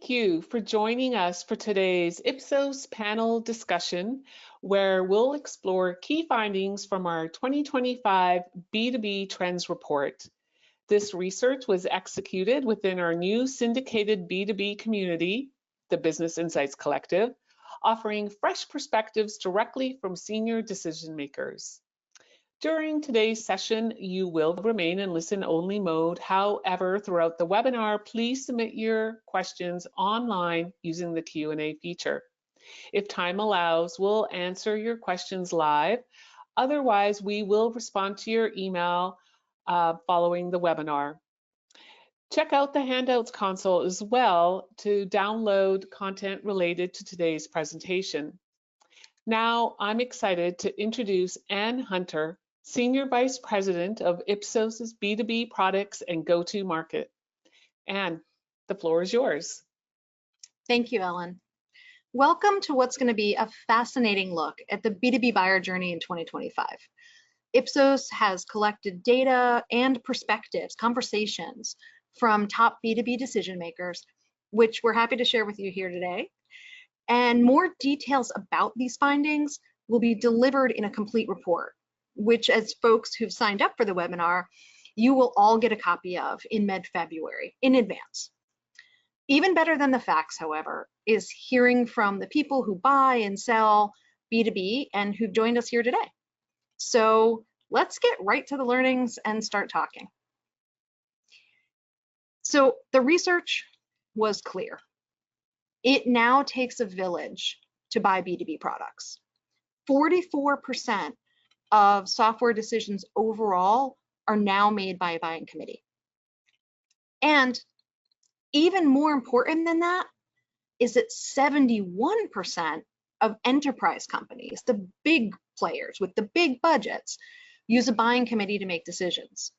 Thank you for joining us for today's Ipsos panel discussion, where we'll explore key findings from our 2025 B2B Trends report. This research was executed within our new syndicated B2B community, the Business Insights Collective, offering fresh perspectives directly from senior decision makers. During today's session, you will remain in listen-only mode. However, throughout the webinar, please submit your questions online using the Q&A feature. If time allows, we'll answer your questions live. Otherwise, we will respond to your email following the webinar. Check out the handouts console as well to download content related to today's presentation. Now, I'm excited to introduce Ann Hunter, Senior Vice President of Ipsos's B2B Products and Go-to-Market. Ann, the floor is yours. Thank you, Ellen. Welcome to what's going to be a fascinating look at the B2B buyer journey in 2025. Ipsos has collected data and perspectives, conversations from top B2B decision makers, which we're happy to share with you here today. And more details about these findings will be delivered in a complete report, which, as folks who've signed up for the webinar, you will all get a copy of in mid-February in advance. Even better than the facts, however, is hearing from the people who buy and sell B2B and who've joined us here today. So let's get right to the learnings and start talking. So the research was clear. It now takes a village to buy B2B products. 44% of software decisions overall are now made by a buying committee. And even more important than that is that 71% of enterprise companies, the big players with the big budgets, use a buying committee to make decisions,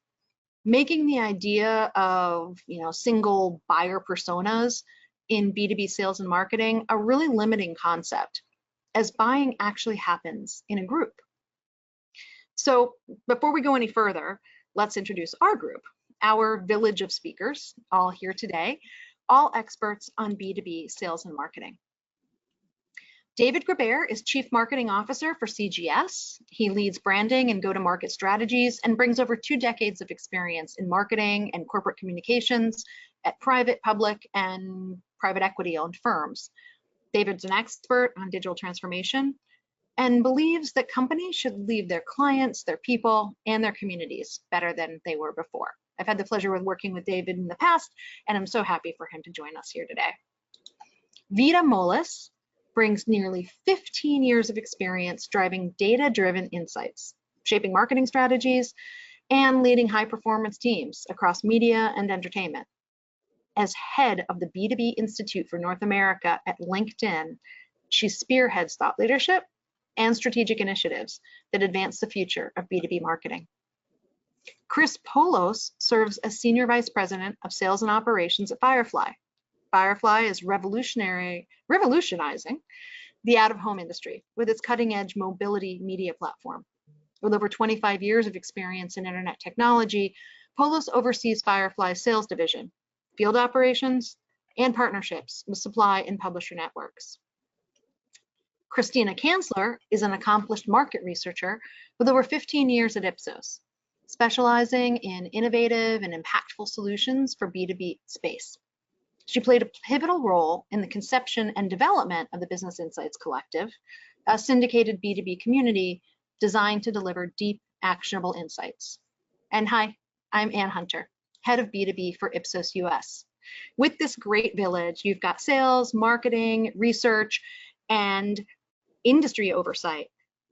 making the idea of single buyer personas in B2B sales and marketing a really limiting concept, as buying actually happens in a group. So before we go any further, let's introduce our group, our village of speakers, all here today, all experts on B2B sales and marketing. David Grabert is Chief Marketing Officer for CGS. He leads branding and go-to-market strategies and brings over 2 decades of experience in marketing and corporate communications at private, public, and private equity-owned firms. David's an expert on digital transformation and believes that companies should leave their clients, their people, and their communities better than they were before. I've had the pleasure of working with David in the past, and I'm so happy for him to join us here today. Vida Molis brings nearly 15 years of experience driving data-driven insights, shaping marketing strategies, and leading high-performance teams across media and entertainment. As head of the B2B Institute for North America at LinkedIn, she spearheads thought leadership and strategic initiatives that advance the future of B2B marketing. Chris Polos serves as Senior Vice President of Sales and Operations at Firefly. Firefly is revolutionizing the out-of-home industry with its cutting-edge mobility media platform. With over 25 years of experience in internet technology, Polos oversees Firefly's sales division, field operations, and partnerships with supply and publisher networks. Christina Kanzler is an accomplished market researcher with over 15 years at Ipsos, specializing in innovative and impactful solutions for B2B space. She played a pivotal role in the conception and development of the Business Insights Collective, a syndicated B2B community designed to deliver deep, actionable insights. And hi, I'm Ann Hunter, head of B2B for Ipsos US. With this great village, you've got sales, marketing, research, and industry oversight,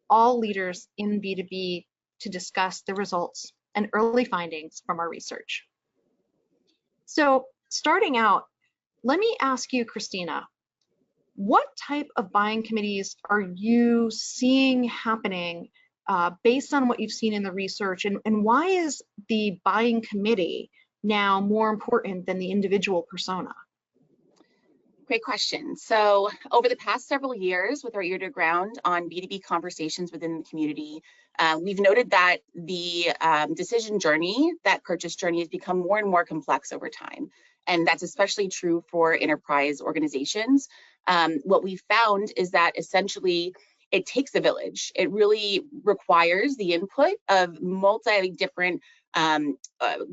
all leaders in B2B to discuss the results and early findings from our research. So starting out, let me ask you, Christina, what type of buying committees are you seeing happening based on what you've seen in the research, and why is the buying committee now more important than the individual persona? Great question. So over the past several years, with our ear to ground on B2B conversations within the community, we've noted that the decision journey, that purchase journey, has become more and more complex over time. And that's especially true for enterprise organizations. What we found is that essentially it takes a village. It really requires the input of multi different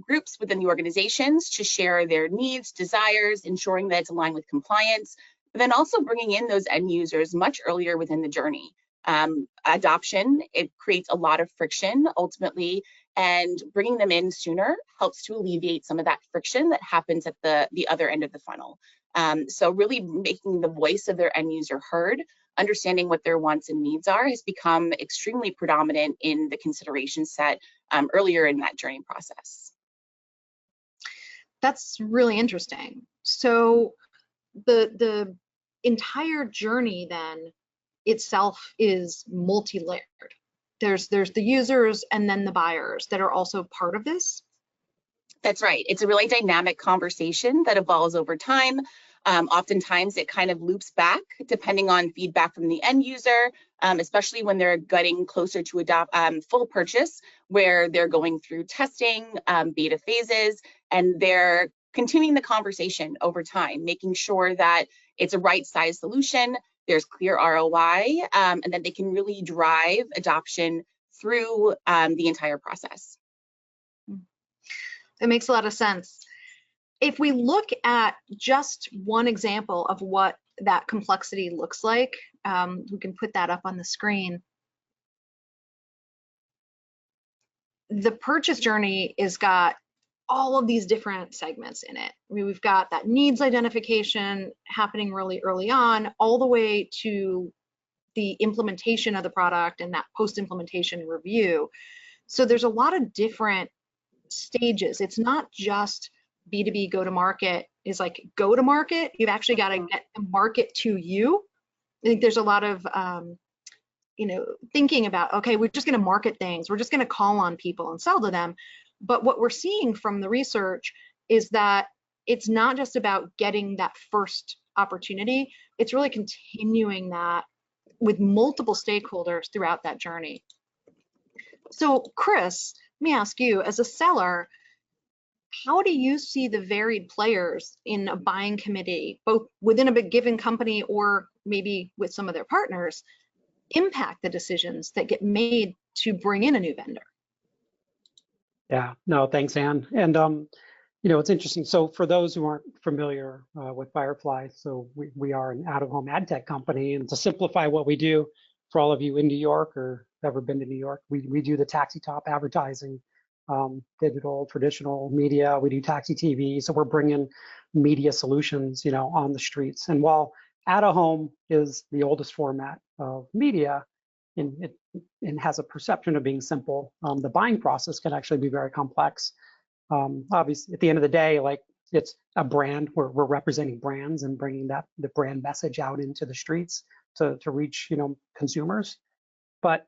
groups within the organizations to share their needs, desires, ensuring that it's aligned with compliance, but then also bringing in those end users much earlier within the journey. Adoption, it creates a lot of friction ultimately, and bringing them in sooner helps to alleviate some of that friction that happens at the other end of the funnel. So really making the voice of their end user heard, understanding what their wants and needs are, has become extremely predominant in the consideration set earlier in that journey process. That's really interesting. So the entire journey then itself is multi-layered. There's the users and then the buyers that are also part of this. That's right. It's a really dynamic conversation that evolves over time. Oftentimes it kind of loops back depending on feedback from the end user, especially when they're getting closer to full purchase, where they're going through testing, beta phases, and they're continuing the conversation over time, making sure that it's a right size solution, there's clear ROI, and that they can really drive adoption through the entire process. It makes a lot of sense. If we look at just one example of what that complexity looks like, we can put that up on the screen. The purchase journey has got all of these different segments in it. I mean, we've got that needs identification happening really early on, all the way to the implementation of the product and that post-implementation review. So there's a lot of different stages. It's not just B2B go-to-market is like go-to-market. You've actually got to get the market to you. I think there's a lot of thinking about, okay, we're just going to market things. We're just going to call on people and sell to them. But what we're seeing from the research is that it's not just about getting that first opportunity. It's really continuing that with multiple stakeholders throughout that journey. So Chris, let me ask you, as a seller, how do you see the varied players in a buying committee, both within a given company or maybe with some of their partners, impact the decisions that get made to bring in a new vendor? Yeah, no, thanks, Anne. And it's interesting. So for those who aren't familiar with Firefly, so we are an out-of-home ad tech company, and to simplify what we do for all of you in New York or ever been to New York, we do the taxi top advertising, digital, traditional media. We do taxi TV, so we're bringing media solutions, on the streets. And while out-of-home is the oldest format of media, and it has a perception of being simple, the buying process can actually be very complex. Obviously, at the end of the day, like it's a brand, we're representing brands and bringing the brand message out into the streets to reach consumers. But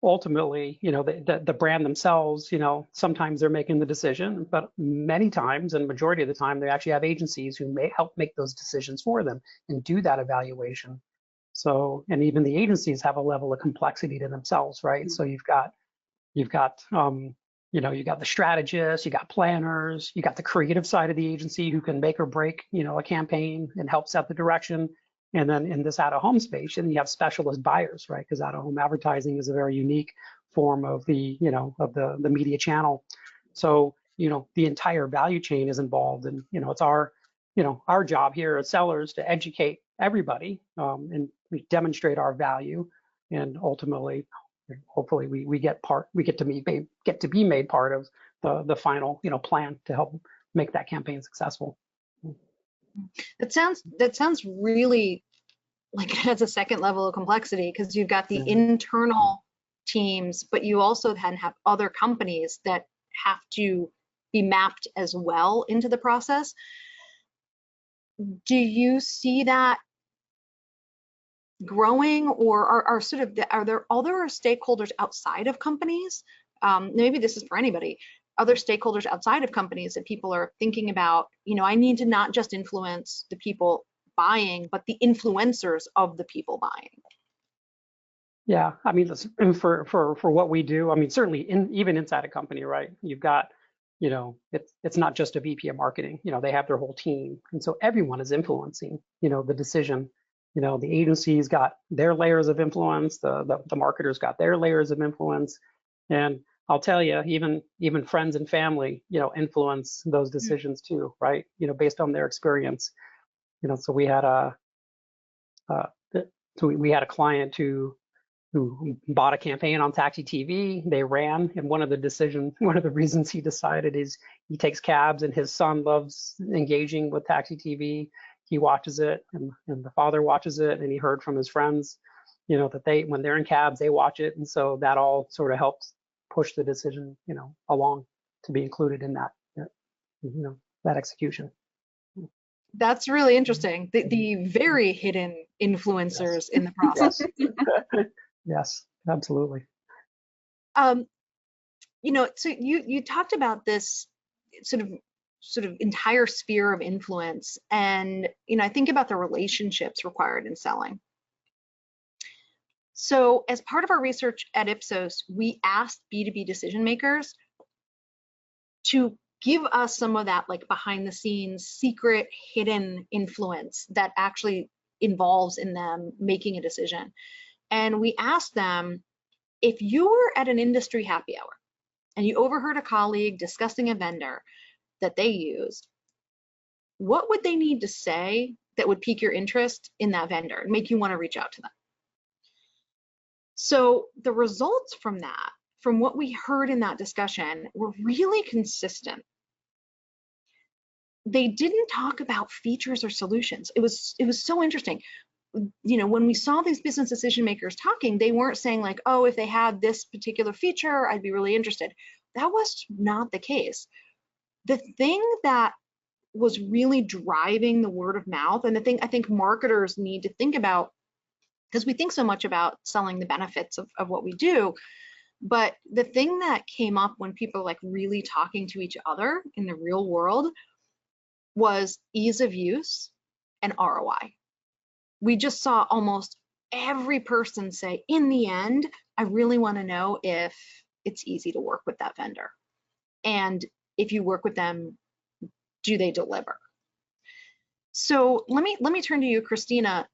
ultimately, the brand themselves, sometimes they're making the decision, but many times, and majority of the time, they actually have agencies who may help make those decisions for them and do that evaluation. So, and even the agencies have a level of complexity to themselves, right? So you've got the strategists, you got planners, you got the creative side of the agency who can make or break, a campaign and help set the direction. And then in this out-of-home space, and you have specialist buyers, right? Because out-of-home advertising is a very unique form of the media channel. So, the entire value chain is involved, and it's our job here as sellers to educate everybody and we demonstrate our value, and ultimately, hopefully, we get to be made part of the final plan to help make that campaign successful. That sounds really like it has a second level of complexity, because you've got the internal teams, but you also then have other companies that have to be mapped as well into the process. Do you see that growing, or are there other stakeholders outside of companies? Maybe this is for anybody. Other stakeholders outside of companies that people are thinking about, I need to not just influence the people buying, but the influencers of the people buying. Yeah, I mean, for what we do, I mean, certainly even inside a company, right? You've got it's not just a VP of marketing. They have their whole team, and so everyone is influencing the decision. The agencies got their layers of influence, the marketers got their layers of influence, and I'll tell you, even friends and family, influence those decisions too, right? Based on their experience. So we had we had a client who bought a campaign on Taxi TV. They ran, and one of the reasons he decided is he takes cabs, and his son loves engaging with Taxi TV. He watches it, and the father watches it, and he heard from his friends, that when they're in cabs, they watch it, and so that all sort of helps push the decision, along to be included in that execution. That's really interesting. The very hidden influencers in the process. Yes, absolutely. So you talked about this sort of entire sphere of influence, and I think about the relationships required in selling. So as part of our research at Ipsos, we asked B2B decision makers to give us some of that like behind the scenes secret hidden influence that actually involves in them making a decision. And we asked them, if you were at an industry happy hour and you overheard a colleague discussing a vendor that they use, what would they need to say that would pique your interest in that vendor and make you want to reach out to them? So the results from that, from what we heard in that discussion, were really consistent. They didn't talk about features or solutions. It was so interesting. When we saw these business decision makers talking, they weren't saying like, oh, if they had this particular feature, I'd be really interested. That was not the case. The thing that was really driving the word of mouth, and the thing I think marketers need to think about, because we think so much about selling the benefits of what we do, but the thing that came up when people are like really talking to each other in the real world was ease of use and ROI. We just saw almost every person say, in the end, I really want to know if it's easy to work with that vendor. And if you work with them, do they deliver? So let me turn to you, Christina.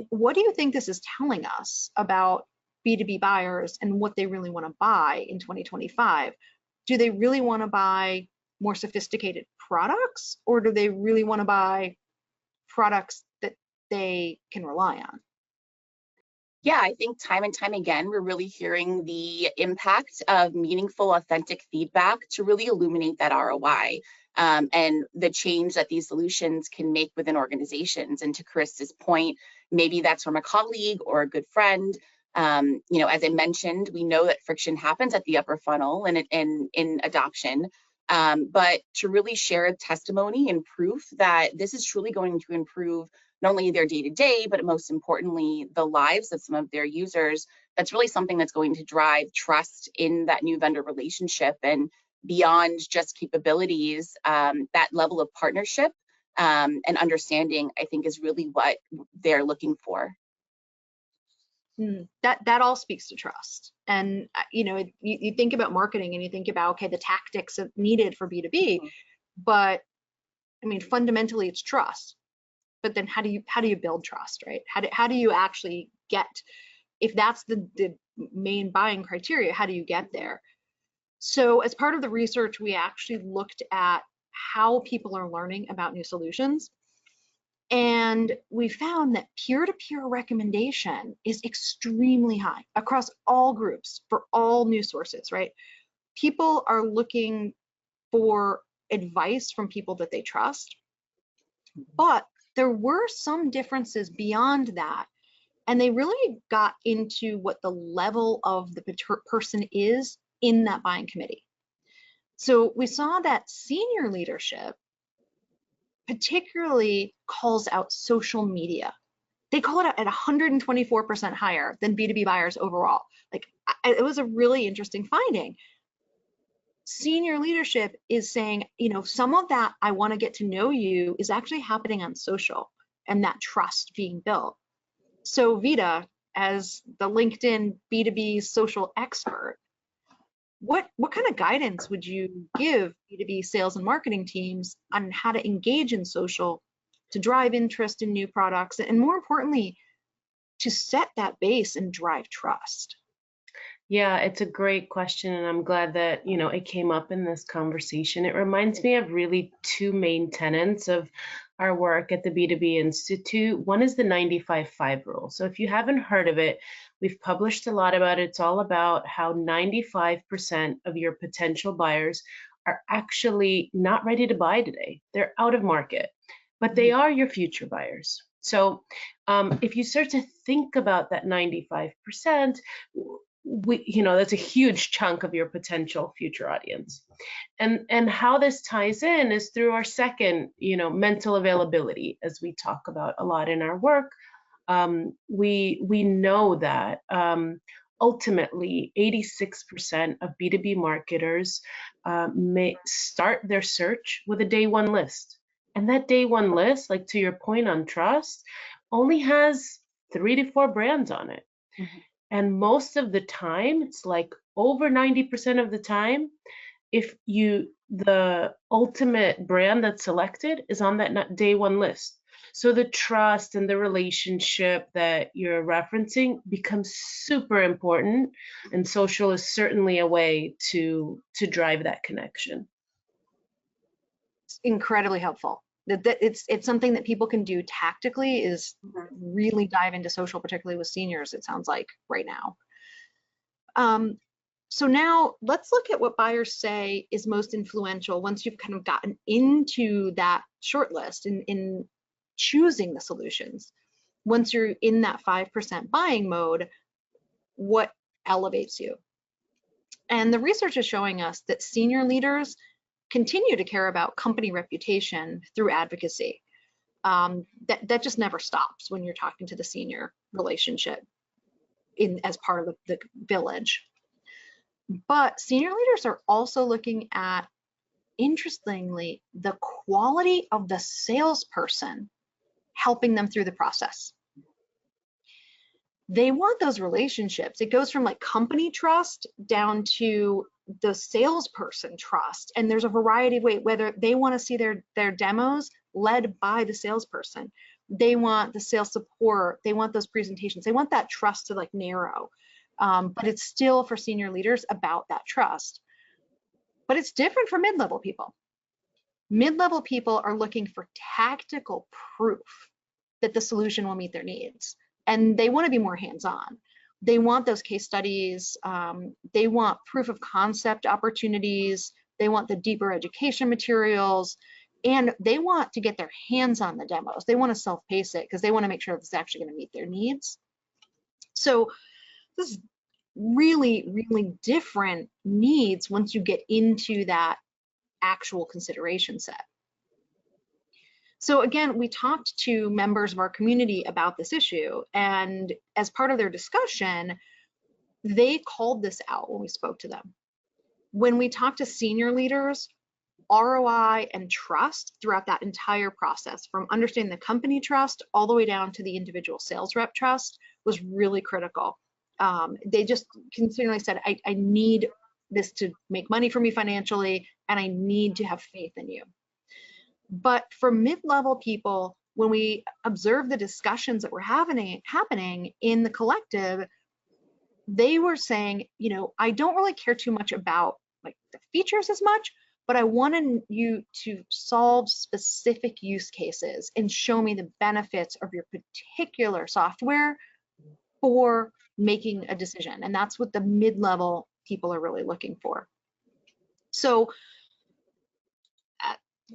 What do you think this is telling us about B2B buyers and what they really want to buy in 2025? Do they really want to buy more sophisticated products, or do they really want to buy products that they can rely on? Yeah, I think time and time again, we're really hearing the impact of meaningful, authentic feedback to really illuminate that ROI and the change that these solutions can make within organizations. And to Chris's point, maybe that's from a colleague or a good friend. As I mentioned, we know that friction happens at the upper funnel and in adoption. But to really share a testimony and proof that this is truly going to improve not only their day-to-day, but most importantly, the lives of some of their users, that's really something that's going to drive trust in that new vendor relationship. And beyond just capabilities, that level of partnership and understanding, I think, is really what they're looking for. That all speaks to trust. And you think about marketing and you think about, okay, the tactics needed for B2B, but I mean, fundamentally it's trust. But then how do you build trust, right? How do you actually get, if that's the main buying criteria, how do you get there? So as part of the research, we actually looked at how people are learning about new solutions. And we found that peer-to-peer recommendation is extremely high across all groups for all news sources, right? People are looking for advice from people that they trust, but there were some differences beyond that. And they really got into what the level of the person is in that buying committee. So we saw that senior leadership particularly calls out social media. They call it at 124% higher than B2B buyers overall. Like, it was a really interesting finding. Senior leadership is saying, some of that I want to get to know you is actually happening on social and that trust being built. So Vita, as the LinkedIn B2B social expert, what kind of guidance would you give B2B sales and marketing teams on how to engage in social, to drive interest in new products, and more importantly, to set that base and drive trust? Yeah, it's a great question, and I'm glad that, it came up in this conversation. It reminds me of really two main tenets of our work at the B2B Institute. One is the 95-5 rule. So if you haven't heard of it, we've published a lot about it. It's all about how 95% of your potential buyers are actually not ready to buy today. They're out of market, but they are your future buyers. So if you start to think about that 95%, that's a huge chunk of your potential future audience. And how this ties in is through our second, mental availability, as we talk about a lot in our work. We know that ultimately 86% of B2B marketers may start their search with a day one list. And that day one list, like to your point on trust, only has 3 to 4 brands on it. Mm-hmm. And most of the time, it's like over 90% of the time, if the ultimate brand that's selected is on that day one list. So the trust and the relationship that you're referencing becomes super important, and social is certainly a way to drive that connection. It's incredibly helpful. It's something that people can do tactically, is really dive into social, particularly with seniors, it sounds like right now. So now let's look at what buyers say is most influential once you've kind of gotten into that short list in choosing the solutions. Once you're in that 5% buying mode, what elevates you? And the research is showing us that senior leaders continue to care about company reputation through advocacy. That just never stops when you're talking to the senior relationship as part of the village. But senior leaders are also looking at, interestingly, the quality of the salesperson helping them through the process. They want those relationships. It goes from like company trust down to the salesperson trust. And there's a variety of ways, whether they want to see their demos led by the salesperson. They want the sales support. They want those presentations. They want that trust to like narrow. But it's still for senior leaders about that trust. But it's different for mid-level people. Mid-level people are looking for tactical proof that the solution will meet their needs. And they want to be more hands-on. They want those case studies. They want proof of concept opportunities. They want the deeper education materials. And they want to get their hands on the demos. They want to self-pace it because they want to make sure this is actually going to meet their needs. So this is really, really different needs once you get into that actual consideration set. So again, we talked to members of our community about this issue, and as part of their discussion, they called this out when we spoke to them. When we talked to senior leaders, ROI and trust throughout that entire process, from understanding the company trust all the way down to the individual sales rep trust, was really critical. They just continually said, I need this to make money for me financially, and I need to have faith in you. But for mid-level people, when we observe the discussions that were happening in the collective, they were saying, I don't really care too much about like the features as much, but I wanted you to solve specific use cases and show me the benefits of your particular software for making a decision. And that's what the mid-level people are really looking for. So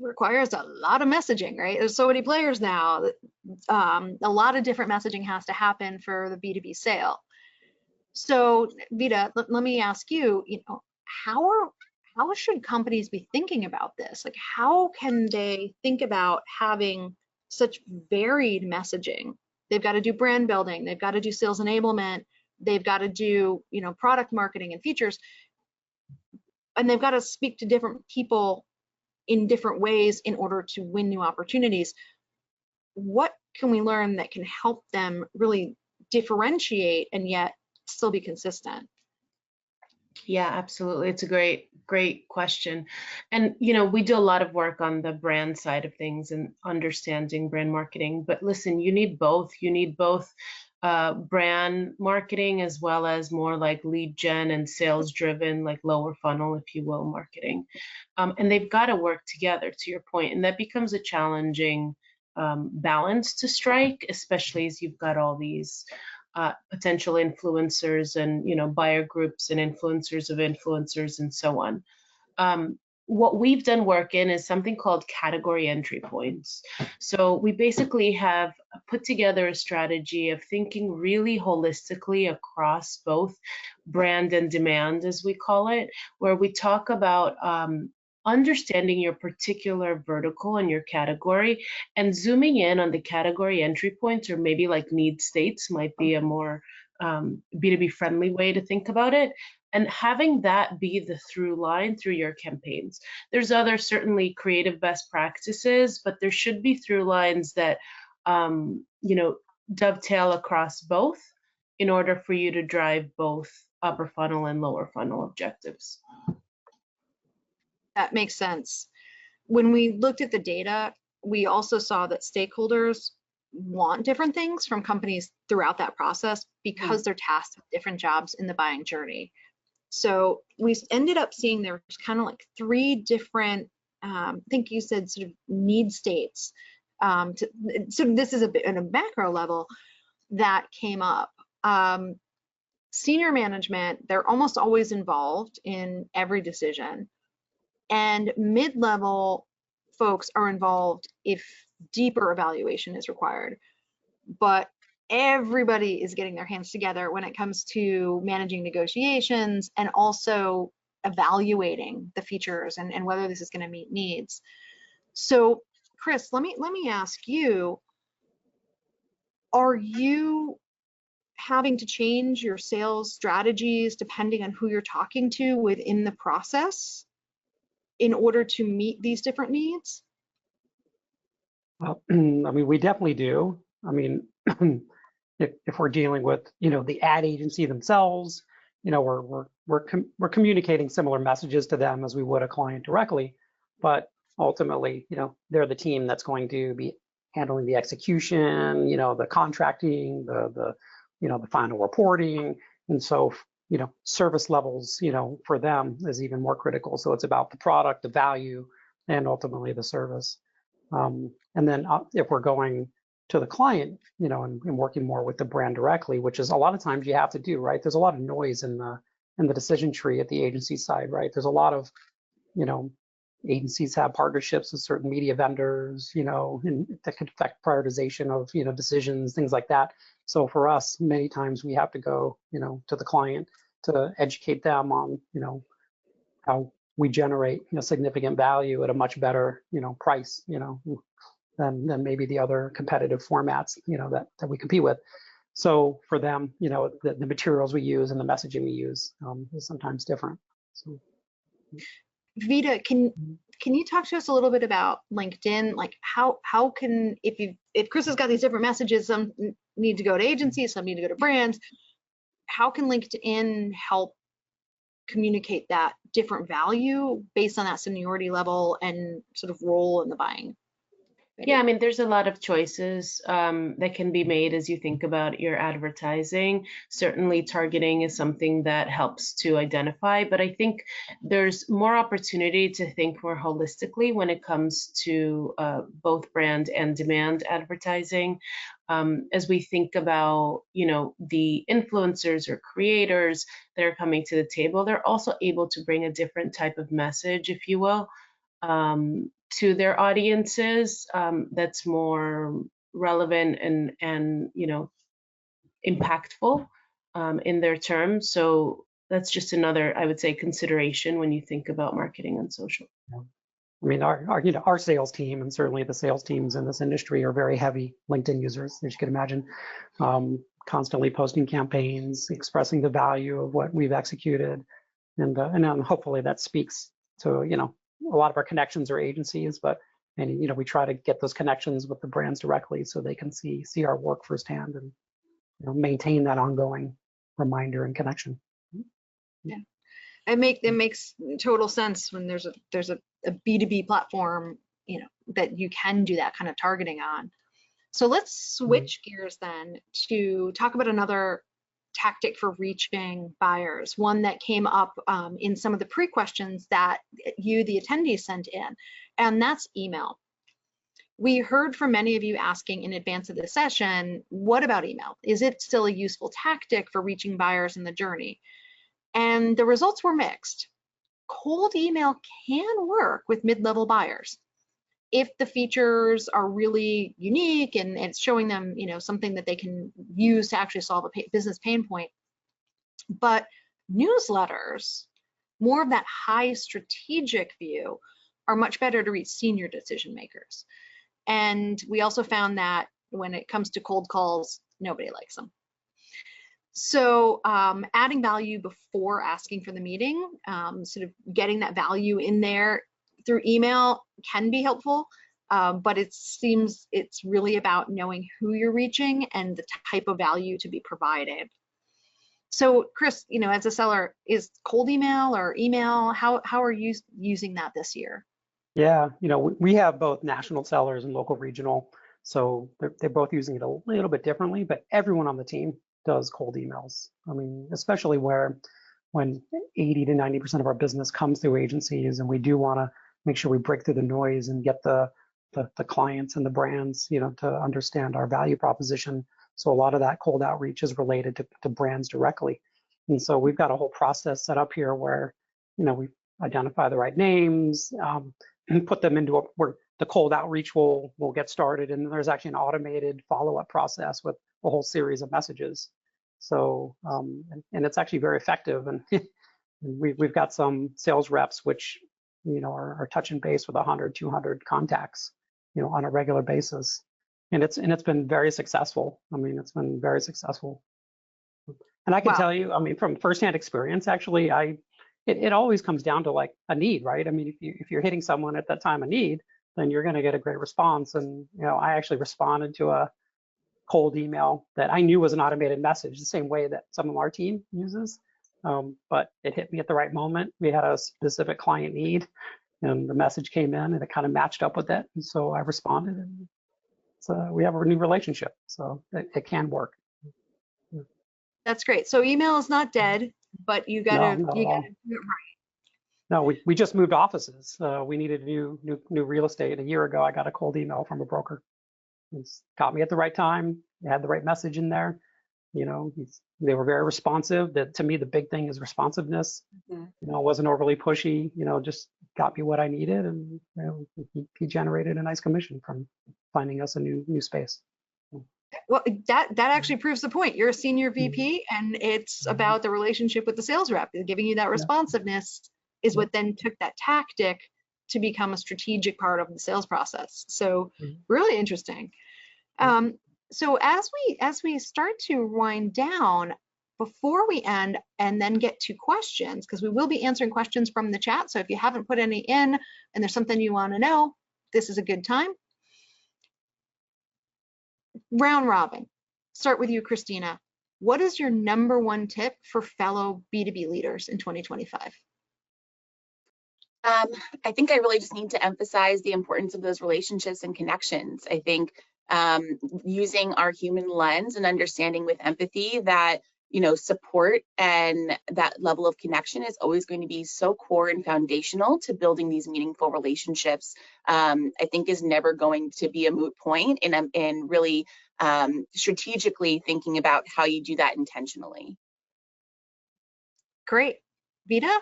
requires a lot of messaging, right? There's so many players now. A lot of different messaging has to happen for the B2B sale. So Vita, let me ask you, how should companies be thinking about this? Like, how can they think about having such varied messaging? They've got to do brand building, they've got to do sales enablement, they've got to do, product marketing and features, and they've got to speak to different people in different ways in order to win new opportunities. What can we learn that can help them really differentiate and yet still be consistent? Yeah, absolutely. It's a great question. And, you know, we do a lot of work on the brand side of things and understanding brand marketing. But listen, you need both. You need both brand marketing as well as more like lead gen and sales driven, like lower funnel, if you will, marketing. And they've got to work together, to your point. And that becomes a challenging balance to strike, especially as you've got all these potential influencers and, you know, buyer groups and influencers of influencers and so on. What we've done work in is something called category entry points. So we basically have put together a strategy of thinking really holistically across both brand and demand, as we call it, where we talk about understanding your particular vertical and your category and zooming in on the category entry points, or maybe like need states might be a more B2B friendly way to think about it, and having that be the through line through your campaigns. There's other certainly creative best practices, but there should be through lines that you know, dovetail across both in order for you to drive both upper funnel and lower funnel objectives. That makes sense. When we looked at the data, we also saw that stakeholders want different things from companies throughout that process because they're tasked with different jobs in the buying journey. So we ended up seeing there's kind of like 3 different, I think you said sort of need states. So this is a bit at a macro level that came up. Senior management, they're almost always involved in every decision. And mid-level folks are involved if deeper evaluation is required. But everybody is getting their hands together when it comes to managing negotiations and also evaluating the features and whether this is going to meet needs. So, Chris, let me ask you, are you having to change your sales strategies depending on who you're talking to within the process in order to meet these different needs? Well, I mean, we definitely do. I mean, if we're dealing with, you know, the ad agency themselves, you know, we're communicating similar messages to them as we would a client directly, but ultimately, you know, they're the team that's going to be handling the execution, you know, the contracting, the you know, the final reporting, and so, you know, service levels, you know, for them is even more critical. So it's about the product, the value, and ultimately the service. And then if we're going to the client, you know, and working more with the brand directly, which is a lot of times you have to do, right? There's a lot of noise in the decision tree at the agency side, right? There's a lot of, you know, agencies have partnerships with certain media vendors, you know, and that could affect prioritization of, you know, decisions, things like that. So for us, many times we have to go, you know, to the client to educate them on, you know, how we generate, you know, significant value at a much better, you know, price, you know, than maybe the other competitive formats, you know, that we compete with. So for them, you know, the materials we use and the messaging we use is sometimes different. So. Vita, can you talk to us a little bit about LinkedIn? Like how can, if Chris has got these different messages, some need to go to agencies, some need to go to brands, how can LinkedIn help communicate that different value based on that seniority level and sort of role in the buying? Yeah, I mean, there's a lot of choices that can be made as you think about your advertising. Certainly, targeting is something that helps to identify, but I think there's more opportunity to think more holistically when it comes to both brand and demand advertising. As we think about, you know, the influencers or creators that are coming to the table, they're also able to bring a different type of message, if you will, to their audiences that's more relevant and you know, impactful in their terms. So that's just another, I would say, consideration when you think about marketing on social. I mean, our sales team, and certainly the sales teams in this industry, are very heavy LinkedIn users, as you can imagine, constantly posting campaigns, expressing the value of what we've executed, and then hopefully that speaks to, you know, a lot of our connections are agencies, and you know, we try to get those connections with the brands directly so they can see our work firsthand and, you know, maintain that ongoing reminder and connection. Yeah. It makes total sense when there's a B2B platform, that you can do that kind of targeting on. So let's switch gears then to talk about another tactic for reaching buyers, one that came up in some of the pre-questions that you, the attendees, sent in, and that's email. We heard from many of you asking in advance of this session, what about email? Is it still a useful tactic for reaching buyers in the journey? And the results were mixed. Cold email can work with mid-level buyers if the features are really unique and it's showing them, something that they can use to actually solve a business pain point. But newsletters, more of that high strategic view, are much better to reach senior decision makers. And we also found that when it comes to cold calls, nobody likes them. So adding value before asking for the meeting, sort of getting that value in there through email can be helpful, but it seems it's really about knowing who you're reaching and the type of value to be provided. So Chris, as a seller, is cold email or email, how are you using that this year? Yeah, we have both national sellers and local regional, so they're both using it a little bit differently, but everyone on the team does cold emails. I mean, especially when 80 to 90% of our business comes through agencies, and we do want to make sure we break through the noise and get the clients and the brands, to understand our value proposition. So a lot of that cold outreach is related to brands directly. And so we've got a whole process set up here where, we identify the right names, and put them into where the cold outreach will get started. And there's actually an automated follow-up process with a whole series of messages. So, and it's actually very effective. And we've got some sales reps which, are touching base with 100, 200 contacts, on a regular basis. And it's been very successful. I mean, it's been very successful. And I can tell you, I mean, from firsthand experience, actually, it always comes down to like a need, right? I mean, if you're hitting someone at that time of need, then you're going to get a great response. And, I actually responded to a cold email that I knew was an automated message, the same way that some of our team uses. But it hit me at the right moment. We had a specific client need, and the message came in, and it kind of matched up with it. And so I responded, and so we have a new relationship. So it can work. That's great. So email is not dead, but you gotta do it right. No, we just moved offices. We needed new real estate. A year ago, I got a cold email from a broker. It's caught me at the right time. It had the right message in there. They were very responsive. That, to me, the big thing is responsiveness. It wasn't overly pushy. Just got me what I needed, and he generated a nice commission from finding us a new space. Well, that actually proves the point. You're a senior VP, and it's about the relationship with the sales rep. Giving you that responsiveness is what then took that tactic to become a strategic part of the sales process. So really interesting. So as we start to wind down, before we end and then get to questions, because we will be answering questions from the chat. So if you haven't put any in and there's something you want to know, this is a good time. Round robin. Start with you, Christina. What is your #1 tip for fellow B2B leaders in 2025? I think I really just need to emphasize the importance of those relationships and connections. I think using our human lens and understanding with empathy that, support and that level of connection is always going to be so core and foundational to building these meaningful relationships, I think is never going to be a moot point in really strategically thinking about how you do that intentionally. Great. Vita?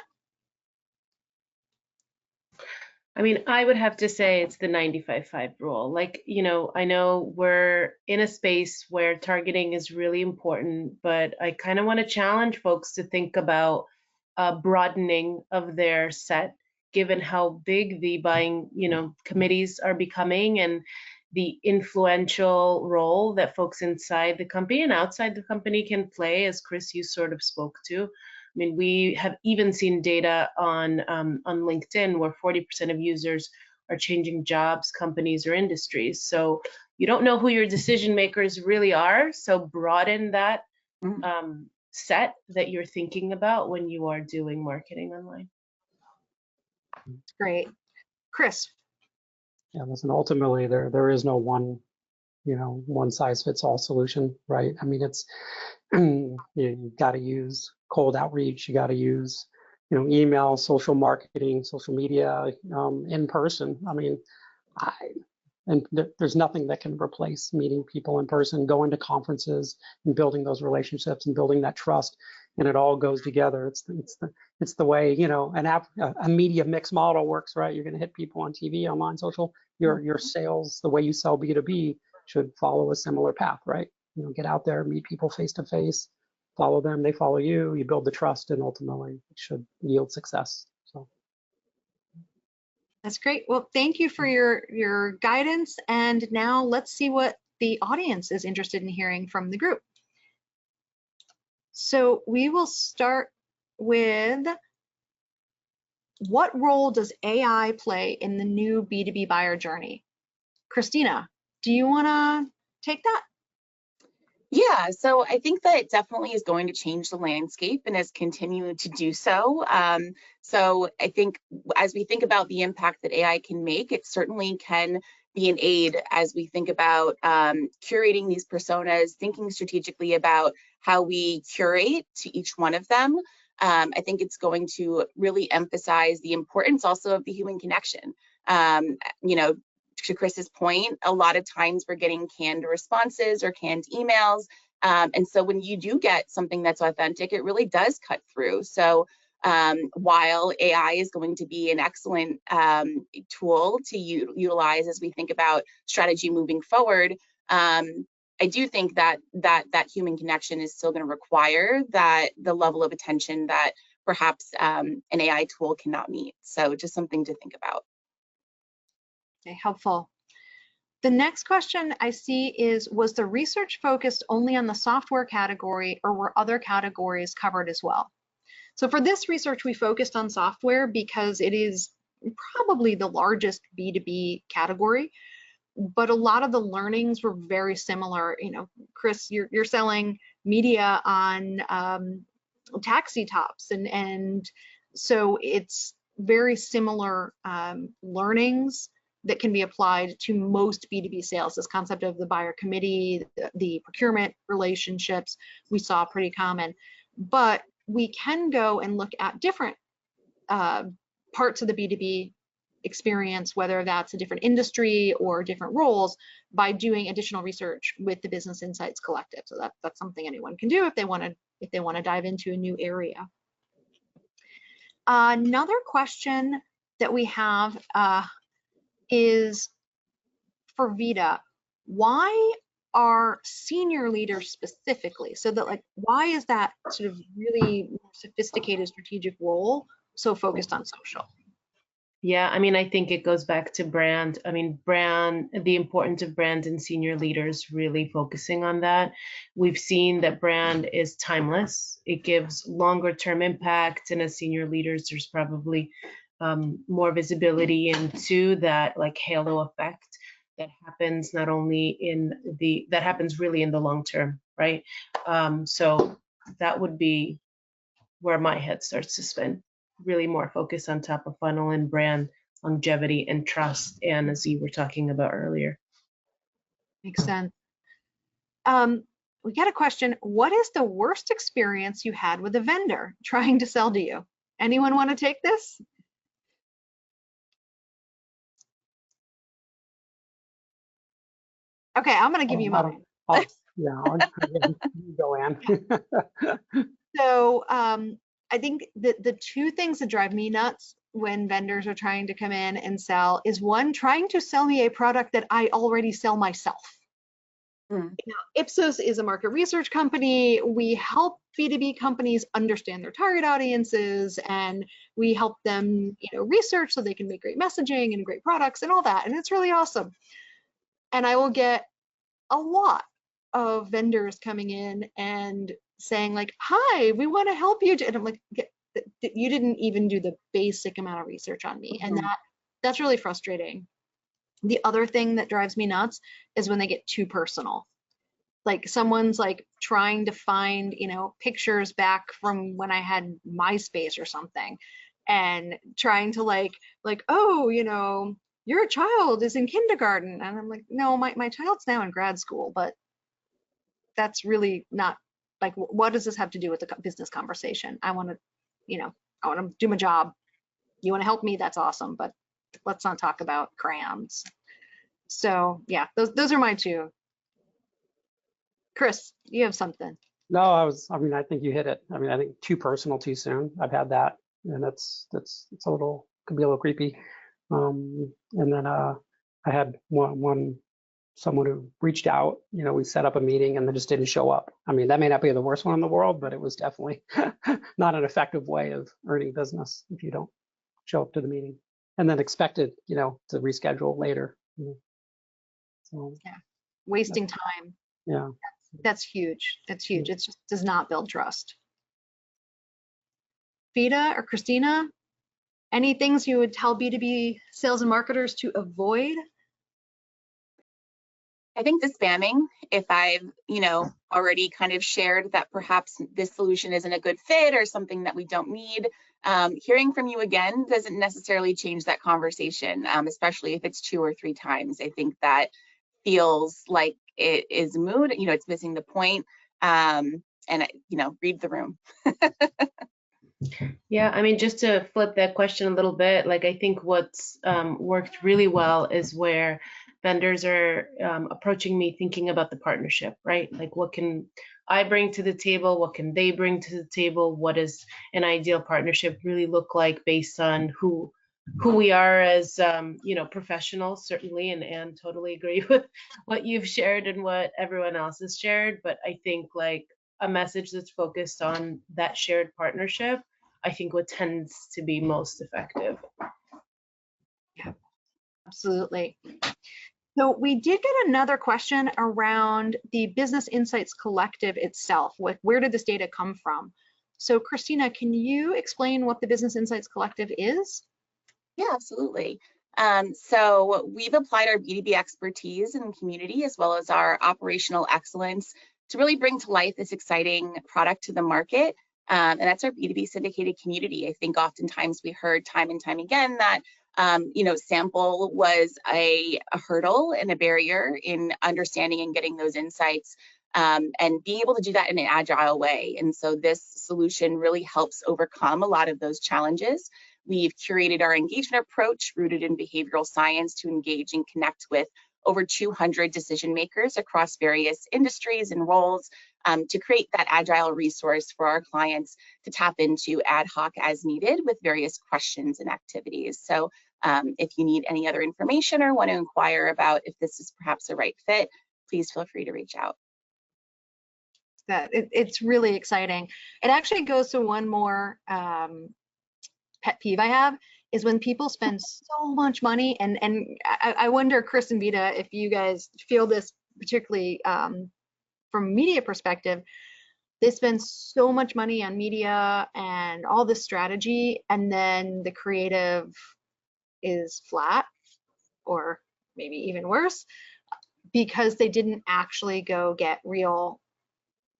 I mean, I would have to say it's the 95-5 rule. Like, I know we're in a space where targeting is really important, but I kind of want to challenge folks to think about broadening of their set, given how big the buying, committees are becoming, and the influential role that folks inside the company and outside the company can play, as Chris, you sort of spoke to. I mean, we have even seen data on LinkedIn where 40% of users are changing jobs, companies, or industries. So you don't know who your decision makers really are. So broaden that set that you're thinking about when you are doing marketing online. Great. Chris. Yeah, listen, ultimately there is no one, one size fits all solution, right? I mean, it's you've got to use cold outreach, you got to use, email, social marketing, social media, in person. I mean, there's nothing that can replace meeting people in person, going to conferences and building those relationships and building that trust. And it all goes together. It's the way, a media mix model works, right? You're going to hit people on TV, online, social. Your sales, the way you sell B2B should follow a similar path, right? Get out there, meet people face to face, follow them, they follow you, you build the trust, and ultimately it should yield success. So. That's great. Well, thank you for your guidance. And now let's see what the audience is interested in hearing from the group. So we will start with, what role does AI play in the new B2B buyer journey? Christina, do you want to take that? Yeah, so I think that it definitely is going to change the landscape and has continued to do so. So I think as we think about the impact that AI can make, it certainly can be an aid as we think about curating these personas, thinking strategically about how we curate to each one of them. I think it's going to really emphasize the importance also of the human connection. To Chris's point, a lot of times we're getting canned responses or canned emails. And so when you do get something that's authentic, it really does cut through. So while AI is going to be an excellent tool to utilize as we think about strategy moving forward, I do think that human connection is still going to require the level of attention that perhaps an AI tool cannot meet. So just something to think about. Okay, helpful. The next question I see is, was the research focused only on the software category, or were other categories covered as well? So for this research, we focused on software because it is probably the largest B2B category, but a lot of the learnings were very similar. Chris, you're selling media on taxi tops, and so it's very similar learnings that can be applied to most B2B sales. This concept of the buyer committee, the procurement relationships, we saw pretty common. But we can go and look at different parts of the B2B experience, whether that's a different industry or different roles, by doing additional research with the Business Insights Collective. So that's something anyone can do if they want to dive into a new area. Another question that we have is for Vida. Why are senior leaders specifically, so that why is that sort of really sophisticated strategic role so focused on social? Yeah, I mean, I think it goes back to brand. I mean, the importance of brand and senior leaders really focusing on that. We've seen that brand is timeless. It gives longer term impact, and as senior leaders, there's probably more visibility into that halo effect that happens not only that happens really in the long term, right? So that would be where my head starts to spin. Really more focus on top of funnel and brand longevity and trust, and as you were talking about earlier. Makes sense. We got a question. What is the worst experience you had with a vendor trying to sell to you? Anyone want to take this? Okay, I'm going to give you mine. I'll go, Ann. So I think the two things that drive me nuts when vendors are trying to come in and sell is, one, trying to sell me a product that I already sell myself. Now, Ipsos is a market research company. We help B2B companies understand their target audiences, and we help them research so they can make great messaging and great products and all that, and it's really awesome. And I will get a lot of vendors coming in and saying hi, we want to help you. And I'm like, you didn't even do the basic amount of research on me. And that's really frustrating. The other thing that drives me nuts is when they get too personal. like someone's like trying to find, pictures back from when I had MySpace or something, and trying to like, oh, your child is in kindergarten. And I'm like, no, my child's now in grad school, but that's really not like, what does this have to do with the business conversation? I want to do my job. You want to help me? That's awesome. But let's not talk about crayons. So yeah, those are my two. Chris, you have something. No, I think you hit it. I think too personal too soon. I've had that, and it's could be a little creepy. And then I had someone who reached out, we set up a meeting and they just didn't show up. That may not be the worst one in the world, but it was definitely not an effective way of earning business if you don't show up to the meeting and then expected, to reschedule later. So yeah, wasting time. Yeah. That's huge. That's huge. It just does not build trust. Vida or Christina, any things you would tell B2B sales and marketers to avoid? I think the spamming, if I've, already kind of shared that perhaps this solution isn't a good fit or something that we don't need, hearing from you again doesn't necessarily change that conversation, especially if it's 2 or 3 times. I think that feels like it is mood, it's missing the point, and, read the room. Yeah, just to flip that question a little bit, like I think what's worked really well is where vendors are approaching me thinking about the partnership, right? Like what can I bring to the table? What can they bring to the table? What does an ideal partnership really look like based on who we are as professionals, certainly, and totally agree with what you've shared and what everyone else has shared. But I think like a message that's focused on that shared partnership, I think what tends to be most effective. Yeah, absolutely. So we did get another question around the Business Insights Collective itself. Where did this data come from? So Christina, can you explain what the Business Insights Collective is? Yeah, absolutely. So we've applied our B2B expertise and community, as well as our operational excellence, to really bring to life this exciting product to the market. And that's our B2B syndicated community. I think oftentimes we heard time and time again that sample was a hurdle and a barrier in understanding and getting those insights, and being able to do that in an agile way. And so this solution really helps overcome a lot of those challenges. We've curated our engagement approach rooted in behavioral science to engage and connect with over 200 decision makers across various industries and roles, to create that agile resource for our clients to tap into ad hoc as needed with various questions and activities. So if you need any other information or want to inquire about if this is perhaps a right fit, please feel free to reach out. It's really exciting. It actually goes to one more pet peeve I have, is when people spend so much money, and I wonder, Chris and Vida, if you guys feel this particularly from a media perspective. They spend so much money on media and all this strategy, and then the creative is flat, or maybe even worse, because they didn't actually go get real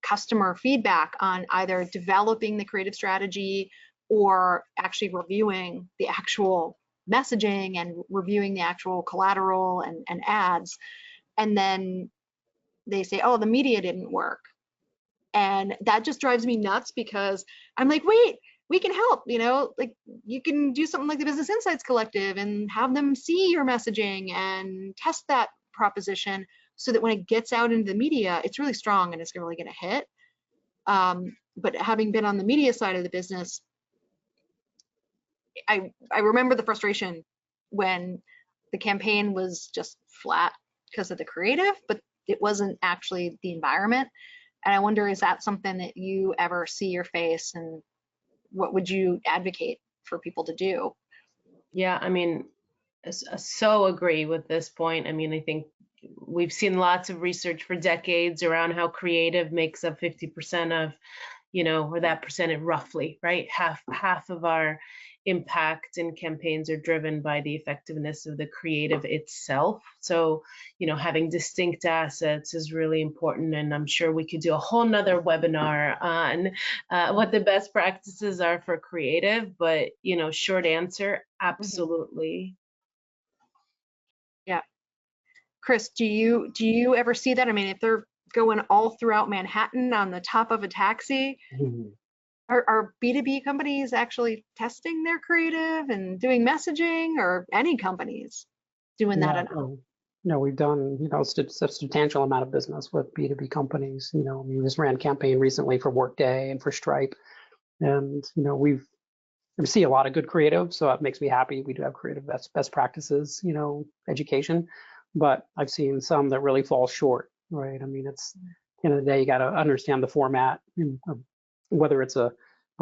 customer feedback on either developing the creative strategy or actually reviewing the actual messaging and reviewing the actual collateral and ads. And then they say, oh, the media didn't work. And that just drives me nuts, because I'm like, wait, we can help, like you can do something like the Business Insights Collective and have them see your messaging and test that proposition so that when it gets out into the media, it's really strong and it's really going to hit. But having been on the media side of the business, I remember the frustration when the campaign was just flat because of the creative, but it wasn't actually the environment. And I wonder, is that something that you ever see your face, and what would you advocate for people to do? Yeah, so agree with this point. I think we've seen lots of research for decades around how creative makes up 50% of or that percentage roughly, right? Half of our impact and campaigns are driven by the effectiveness of the creative itself. So, having distinct assets is really important. And I'm sure we could do a whole nother webinar on what the best practices are for creative, but, short answer, absolutely. Yeah. Chris, do you ever see that? I mean, if they're going all throughout Manhattan on the top of a taxi, are B2B companies actually testing their creative and doing messaging, or any companies doing that? No, we've done, a substantial amount of business with B2B companies. We just ran a campaign recently for Workday and for Stripe. And, we see a lot of good creative, so it makes me happy. We do have creative best practices, education, but I've seen some that really fall short, right? I mean, it's, at the end of the day, you got to understand the format, whether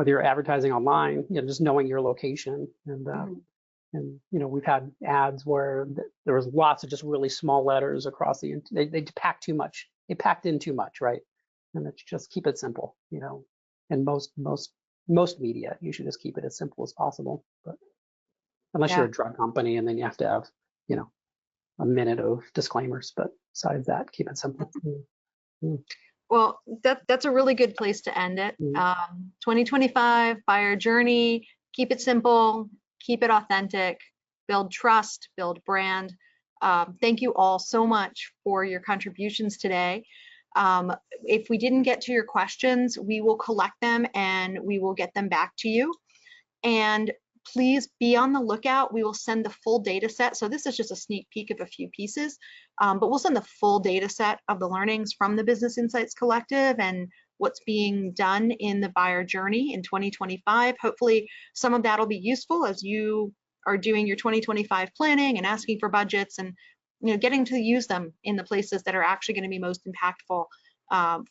you're advertising online, just knowing your location. And we've had ads where there was lots of just really small letters across they pack too much. They packed in too much, right? And it's just keep it simple, and most media, you should just keep it as simple as possible. But unless you're a drug company, and then you have to have, a minute of disclaimers. But besides that, keep it simple. Well, that's a really good place to end it. 2025 buyer journey, keep it simple, keep it authentic, build trust, build brand. Thank you all so much for your contributions today. If we didn't get to your questions, we will collect them and we will get them back to you. And please be on the lookout. We will send the full data set. So this is just a sneak peek of a few pieces, but we'll send the full data set of the learnings from the Business Insights Collective and what's being done in the buyer journey in 2025. Hopefully some of that will be useful as you are doing your 2025 planning and asking for budgets, and getting to use them in the places that are actually going to be most impactful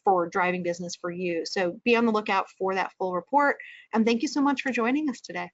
for driving business for you. So be on the lookout for that full report. And thank you so much for joining us today.